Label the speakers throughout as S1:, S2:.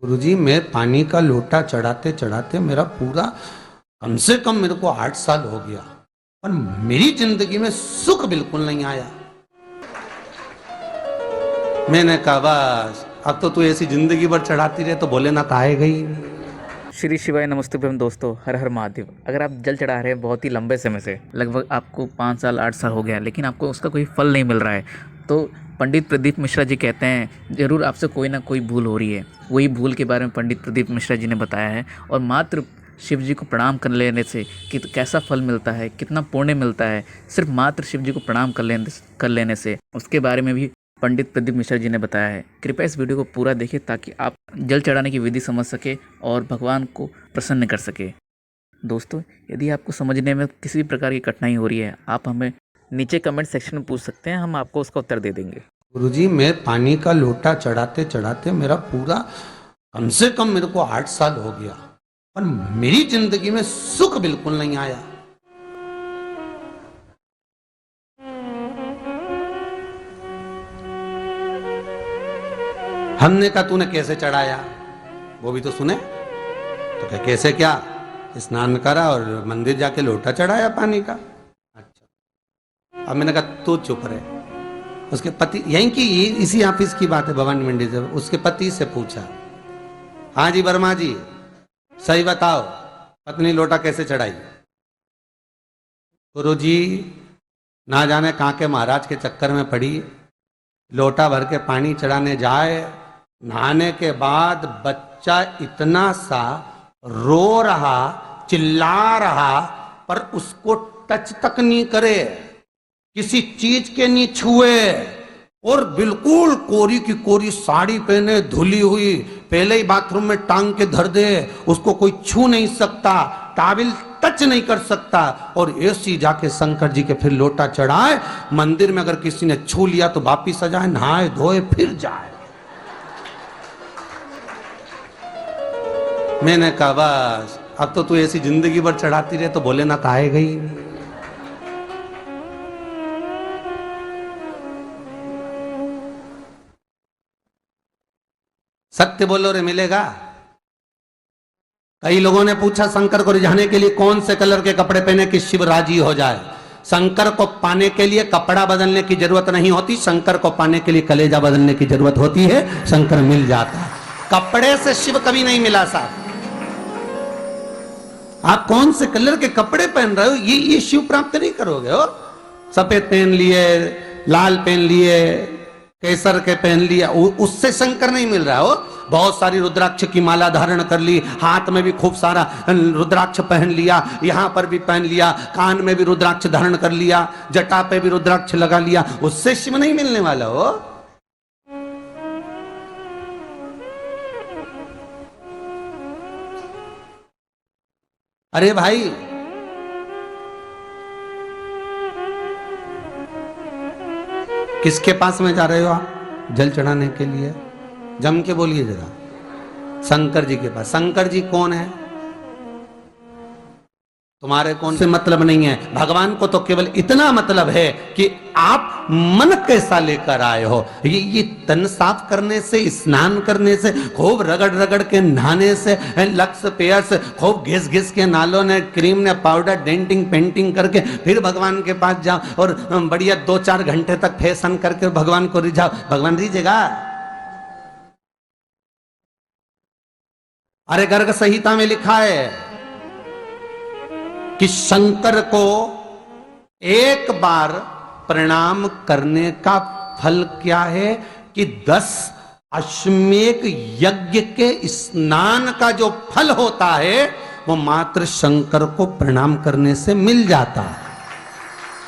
S1: गुरुजी, मैं पानी का लोटा चढ़ाते चढ़ाते मेरा पूरा कम से कम मेरे को 8 साल हो गया, पर मेरी जिंदगी में सुख बिल्कुल नहीं आया। मैंने कहा बस अब तो तू ऐसी जिंदगी भर चढ़ाती रहे तो भोलेनाथ आएगा ही नहीं।
S2: श्री शिवाय नमस्ते भ्रम दोस्तों, हर हर महादेव। अगर आप जल चढ़ा रहे हैं बहुत ही लंबे समय से, लगभग आपको 5 साल 8 साल हो गया, लेकिन आपको उसका कोई फल नहीं मिल रहा है, तो पंडित प्रदीप मिश्रा जी कहते हैं ज़रूर आपसे कोई ना कोई भूल हो रही है। वही भूल के बारे में पंडित प्रदीप मिश्रा जी ने बताया है, और मात्र शिव जी को प्रणाम कर लेने से कि कैसा फल मिलता है, कितना पुण्य मिलता है, सिर्फ मात्र शिव जी को प्रणाम कर लेने से, उसके बारे में भी पंडित प्रदीप मिश्रा जी ने बताया है। कृपया इस वीडियो को पूरा देखें ताकि आप जल चढ़ाने की विधि समझ सके और भगवान को प्रसन्न कर सके। दोस्तों, यदि आपको समझने में किसी भी प्रकार की कठिनाई हो रही है, आप हमें नीचे कमेंट सेक्शन में पूछ सकते हैं, हम आपको उसका उत्तर दे देंगे।
S1: गुरुजी, मैं पानी का लोटा चढ़ाते चढ़ाते मेरा पूरा कम से कम मेरे को 8 साल हो गया, पर मेरी जिंदगी में सुख बिल्कुल नहीं आया। हमने कहा तूने कैसे चढ़ाया, वो भी तो सुने। तो क्या कैसे, क्या स्नान करा और मंदिर जाके लोटा चढ़ाया पानी का। अच्छा, अब मैंने कहा तू चुप रहे। उसके पति, यहीं की इसी ऑफिस की बात है, भवानी मंडी से, उसके पति से पूछा, हाँ जी वर्मा जी, सही बताओ पत्नी लोटा कैसे चढ़ाई। गुरुजी, ना जाने कहाँ के महाराज के चक्कर में पड़ी, लोटा भर के पानी चढ़ाने जाए, नहाने के बाद बच्चा इतना सा रो रहा, चिल्ला रहा, पर उसको टच तक नहीं करे, किसी चीज के नहीं छुए, और बिल्कुल कोरी की कोरी साड़ी पहने, धुली हुई, पहले ही बाथरूम में टांग के धर दे, उसको कोई छू नहीं सकता, टाविल टच नहीं कर सकता, और ऐसी जाके शंकर जी के फिर लोटा चढ़ाए। मंदिर में अगर किसी ने छू लिया तो वापिस आ जाए, नहाए धोए फिर जाए। मैंने कहा बस अब तो तू ऐसी जिंदगी भर चढ़ाती रहे तो भोलेनाथ आएगा ही नहीं। सत्य बोलो रे, मिलेगा। कई लोगों ने पूछा शंकर को रिझाने के लिए कौन से कलर के कपड़े पहने कि शिव राजी हो जाए। शंकर को पाने के लिए कपड़ा बदलने की जरूरत नहीं होती, शंकर को पाने के लिए कलेजा बदलने की जरूरत होती है, शंकर मिल जाता है। कपड़े से शिव कभी नहीं मिला साहब। आप कौन से कलर के कपड़े पहन रहे हो, ये शिव प्राप्त नहीं करोगे हो। सफेद पहन लिए, लाल पहन लिए, केसर के पहन लिया, उससे शंकर नहीं मिल रहा हो। बहुत सारी रुद्राक्ष की माला धारण कर ली, हाथ में भी खूब सारा रुद्राक्ष पहन लिया, यहां पर भी पहन लिया, कान में भी रुद्राक्ष धारण कर लिया, जटा पे भी रुद्राक्ष लगा लिया, उससे शिव नहीं मिलने वाला हो। अरे भाई, किसके पास में जा रहे हो आप जल चढ़ाने के लिए? जम के बोलिए जरा। शंकर जी के पास। शंकर जी कौन है? तुम्हारे कौन से मतलब नहीं है। भगवान को तो केवल इतना मतलब है कि आप मन कैसा लेकर आए हो। ये तन साफ करने से, स्नान करने से, खूब रगड़ रगड़ के नहाने से, लक्स पेयर्स खूब घिस घिस के, नालों ने, क्रीम ने, पाउडर, डेंटिंग पेंटिंग करके फिर भगवान के पास जाओ और बढ़िया 2-4 घंटे तक फैशन करके भगवान को रिझाओ, भगवान रिझेगा? अरे गर्ग संहिता में लिखा है कि शंकर को एक बार प्रणाम करने का फल क्या है कि 10 अश्वमेध यज्ञ के स्नान का जो फल होता है वो मात्र शंकर को प्रणाम करने से मिल जाता है।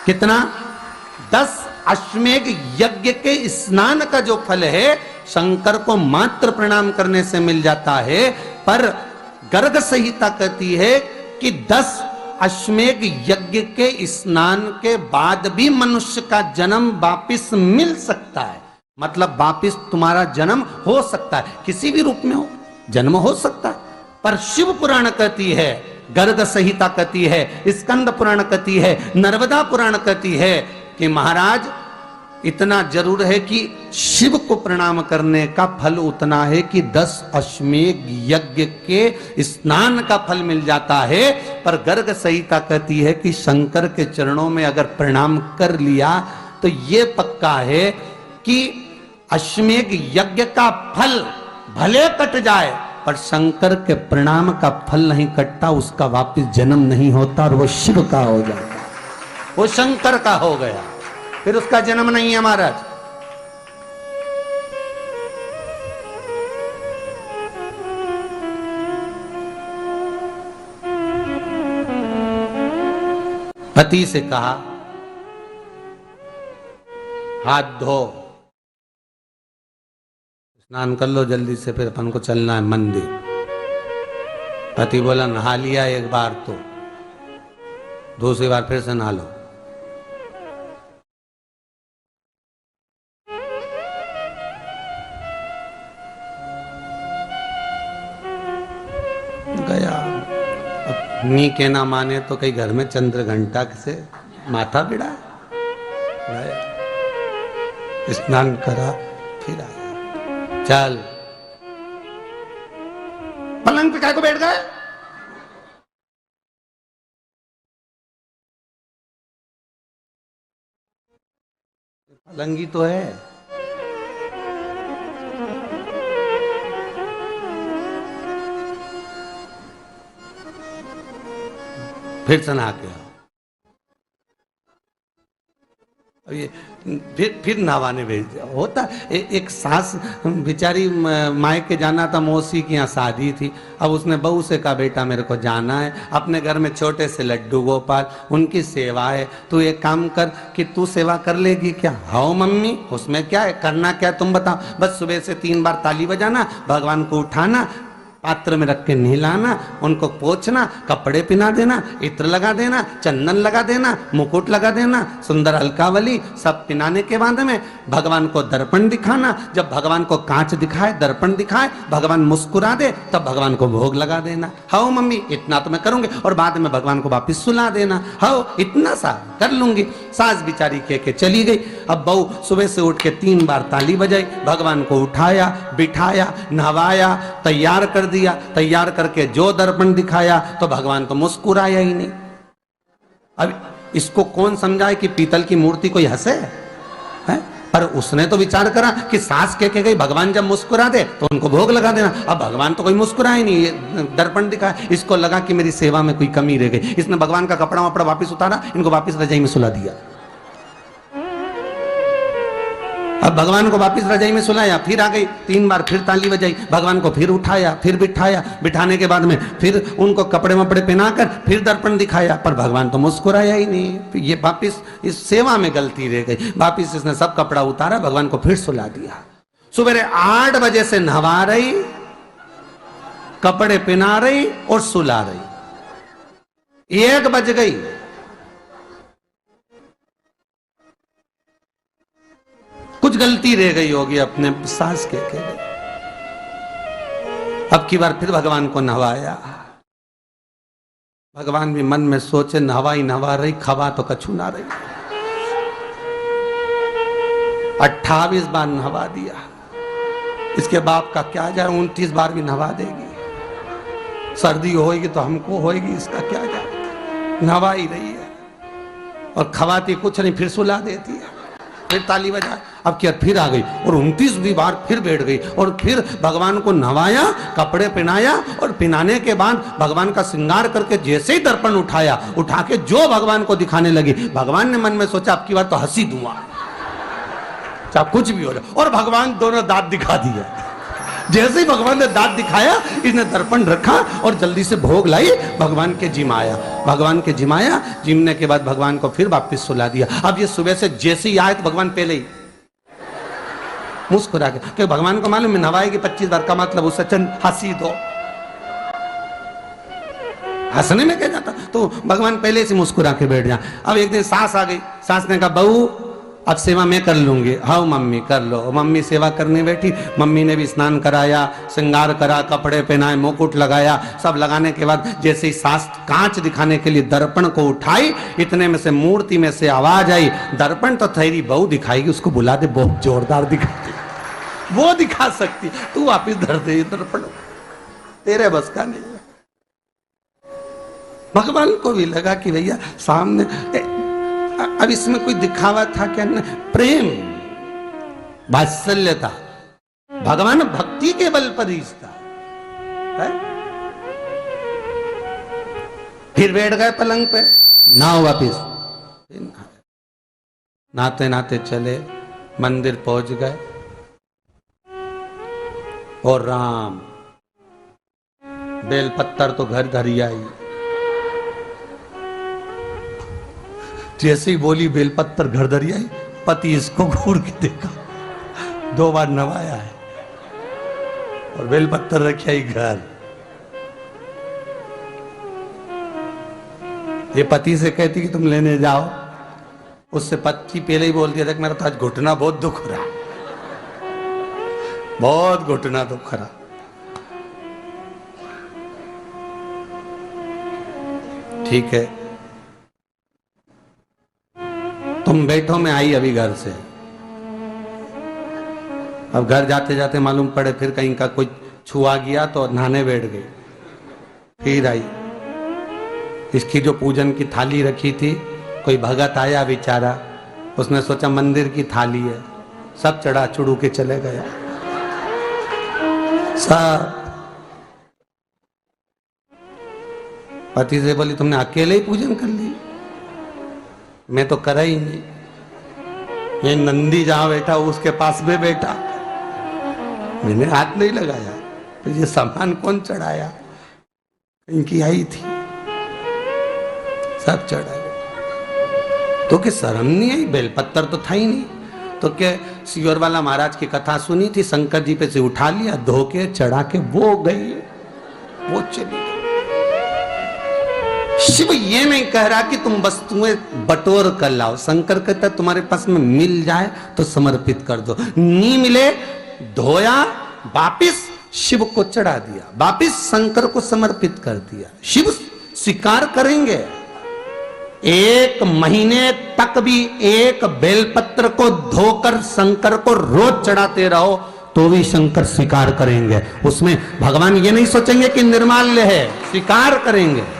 S1: कितना? 10 अश्वमेध यज्ञ के स्नान का जो फल है शंकर को मात्र प्रणाम करने से मिल जाता है। पर गर्ग संहिता कहती है कि 10 अश्वमेध यज्ञ के स्नान के बाद भी मनुष्य का जन्म वापिस मिल सकता है। मतलब वापिस तुम्हारा जन्म हो सकता है, किसी भी रूप में हो, जन्म हो सकता है। पर शिव पुराण कहती है, गर्ग संहिता कहती है, स्कंद पुराण कहती है, नर्मदा पुराण कहती है कि महाराज इतना जरूर है कि शिव को प्रणाम करने का फल उतना है कि 10 अश्वमेध यज्ञ के स्नान का फल मिल जाता है। पर गर्ग संहिता कहती है कि शंकर के चरणों में अगर प्रणाम कर लिया तो यह पक्का है कि अश्वमेध यज्ञ का फल भले कट जाए पर शंकर के प्रणाम का फल नहीं कटता, उसका वापस जन्म नहीं होता और वो शिव का हो जाता, वो शंकर का हो गया, फिर उसका जन्म नहीं है महाराज। पति से कहा हाथ धो, स्नान कर लो जल्दी से, फिर अपन को चलना है मंदिर। पति बोला नहा लिया एक बार तो दूसरी बार फिर से नहा लो। गया, अपनी के ना माने तो कई घर में चंद्र घंटा से माथा बिड़ा, गया स्नान करा फिर आया। चल पलंग पे काय को बैठ गए? पलंगी तो है। फिर से नहा के आओ। अब ये फिर नहावाने भेज दिया। होता एक सास बेचारी मायके जाना था, मौसी की यहाँ शादी थी। अब उसने बहू से कहा बेटा मेरे को जाना है, अपने घर में छोटे से लड्डू गोपाल, उनकी सेवा है, तू एक काम कर कि तू सेवा कर लेगी क्या? हाँ मम्मी, उसमें क्या है, करना क्या है तुम बताओ। बस सुबह से 3 बार ताली बजाना, भगवान को उठाना, पात्र में रख के नहलाना, उनको पोंछना, कपड़े पहना देना, इत्र लगा देना, चंदन लगा देना, मुकुट लगा देना, सुंदर अलकावली सब पहनाने के बाद में भगवान को दर्पण दिखाना। जब भगवान को कांच दिखाए, दर्पण दिखाए, भगवान मुस्कुरा दे, तब भगवान को भोग लगा देना। हाँ मम्मी इतना तो मैं करूंगी, और बाद में भगवान को वापिस सुला देना। हाँ इतना सा कर लूंगी। सास बिचारी कह के चली गई। अब बहू सुबह से उठ के 3 बार ताली बजाई, भगवान को उठाया, बिठाया, नहवाया, तैयार कर दिया। तैयार करके जो दर्पण दिखाया तो भगवान तो मुस्कुराया ही नहीं। अब इसको कौन समझाए कि पीतल की मूर्ति कोई हंसे है? पर उसने तो विचार करा कि सास कह गई भगवान जब मुस्कुरा दे तो उनको भोग लगा देना। अब भगवान तो कोई मुस्कुराए नहीं, ये दर्पण दिखाया। इसको लगा कि मेरी सेवा में कोई कमी रह गई। इसने भगवान का कपड़ा वपड़ा वापिस उतारा, इनको वापिस रजाई में सुला दिया। अब भगवान को वापिस रजाई में सुलाया, फिर आ गई, 3 बार फिर ताली बजाई, भगवान को फिर उठाया, फिर बिठाया, बिठाने के बाद में फिर उनको कपड़े वपड़े पहनाकर फिर दर्पण दिखाया, पर भगवान तो मुस्कुराया ही नहीं। ये वापिस इस सेवा में गलती रह गई। वापिस इसने सब कपड़ा उतारा, भगवान को फिर सुला दिया। सुबह 8 बजे से नहवा रही, कपड़े पहना रही और सुला रही। 1 बज गई। कुछ गलती रह गई होगी अपने सास के गई। अब की बार फिर भगवान को नहवाया। भगवान भी मन में सोचे नहवाई नहवा रही, खवा तो कछु ना रही। 28 बार नहवा दिया। इसके बाप का क्या जाए, 29 बार भी नहवा देगी। सर्दी होगी तो हमको होगी, इसका क्या जाए। नहवा ही रही है और खवाती कुछ नहीं, फिर सुला देती है, फिर ताली बजा। अब क्या फिर आ गई और 29वीं बार फिर बैठ गई और फिर भगवान को नहवाया, कपड़े पहनाया और पहनाने के बाद भगवान का श्रृंगार करके जैसे ही दर्पण उठाया, उठा के जो भगवान को दिखाने लगी, भगवान ने मन में सोचा अब की बार तो हंसी दूंगा, चाहे कुछ भी हो जाए। और भगवान दोनों दांत दिखा दिए। जैसे ही भगवान ने दांत दिखाया, इसने दर्पण रखा और जल्दी से भोग लाई, भगवान के जिमाया। भगवान के जिमाया, जिमने के बाद भगवान को फिर वापस सुला दिया। अब ये सुबह से जैसे ही आए तो भगवान पहले ही मुस्कुरा के, क्योंकि भगवान को मालूम है नहवाएगी 25 बार का मतलब उसे चंद हंसी दो, हंसने में क्या जाता। तो भगवान पहले से मुस्कुरा के बैठ जा। अब एक दिन सास आ गई। सास ने कहा बहू अब सेवा मैं कर लूंगी। हाँ मम्मी कर लो। मम्मी सेवा करने बैठी, मम्मी ने भी स्नान कराया, श्रृंगार करा, कपड़े पहनाए, मुकुट लगाया। सब लगाने के बाद जैसे ही सास कांच दिखाने के लिए दर्पण को उठाई, इतने में से मूर्ति में से आवाज आई, दर्पण तो तेरी बहू दिखाएगी, उसको बुला दे, बहुत जोरदार दिखाती, वो दिखा सकती, तू वापिस धर दे दर्पण, तेरे बस का नहीं। भगवान को भी लगा कि भैया सामने, अब इसमें कोई दिखावा था क्या? प्रेम, वात्सल्य था। भगवान भक्ति के बल पर रिश्ता है। फिर बैठ गए पलंग पे, नाव वापिस, नाते नाते चले मंदिर पहुंच गए। और राम, बेलपत्तर तो घर धरी आई। जैसे ही बोली बेलपत्तर घर धरी आई, पति इसको घूर के देखा, 2 बार नवाया है और बेलपत्तर रखी आई घर। ये पति से कहती कि तुम लेने जाओ, उससे पति पहले ही बोल दिया था कि मेरा तो आज घुटना बहुत दुख रहा, बहुत घुटना दुख रहा। ठीक है, तुम बैठो, मैं आई अभी घर से। अब घर जाते जाते मालूम पड़े फिर कहीं का कोई छुआ गया तो नहाने बैठ गई। फिर आई, इसकी जो पूजन की थाली रखी थी, कोई भगत आया बेचारा, उसने सोचा मंदिर की थाली है, सब चढ़ा चुड़ू के चले गया सब। पति से बोली तुमने अकेले ही पूजन कर ली, मैं तो करा ही नहीं। ये नंदी जहां बैठा उसके पास में बैठा, मैंने हाथ नहीं लगाया। तो ये सामान कौन चढ़ाया? इनकी आई थी, सब चढ़ाया। तो क्या शर्म नहीं आई? बेलपत्तर तो था ही नहीं। तो क्या सियोर वाला महाराज की कथा सुनी थी, शंकर जी पे से उठा लिया, धो के चढ़ा के वो गई, वो चली गई। शिव ये नहीं कह रहा कि तुम वस्तुएं बटोर कर लाओ। शंकर कहता तुम्हारे पास में मिल जाए तो समर्पित कर दो, नहीं मिले धोया, वापिस शिव को चढ़ा दिया, वापिस शंकर को समर्पित कर दिया। शिव स्वीकार करेंगे। 1 महीने तक भी एक बेलपत्र को धोकर शंकर को रोज चढ़ाते रहो तो भी शंकर स्वीकार करेंगे। उसमें भगवान ये नहीं सोचेंगे कि निर्माल्य है, स्वीकार करेंगे।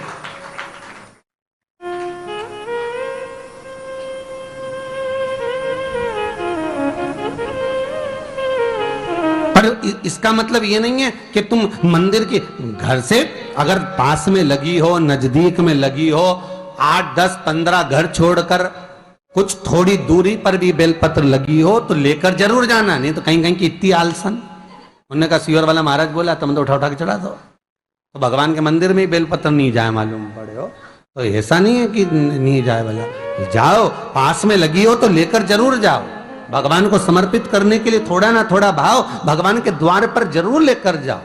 S1: पर इसका मतलब ये नहीं है कि तुम मंदिर के घर से अगर पास में लगी हो, नजदीक में लगी हो, 8, 10, 15 घर छोड़कर कुछ थोड़ी दूरी पर भी बेलपत्र लगी हो तो लेकर जरूर जाना, नहीं तो कहीं कहीं की इतनी आलसन। उन्होंने कहा सियोर वाला महाराज बोला तुम तो उठा उठा के चढ़ा दो। तो भगवान के मंदिर में ही बेलपत्र नहीं जाए मालूम पड़े हो, तो ऐसा नहीं है कि नहीं जाए वाला, जाओ, पास में लगी हो तो लेकर जरूर जाओ। भगवान को समर्पित करने के लिए थोड़ा ना थोड़ा भाव भगवान के द्वार पर जरूर लेकर जाओ।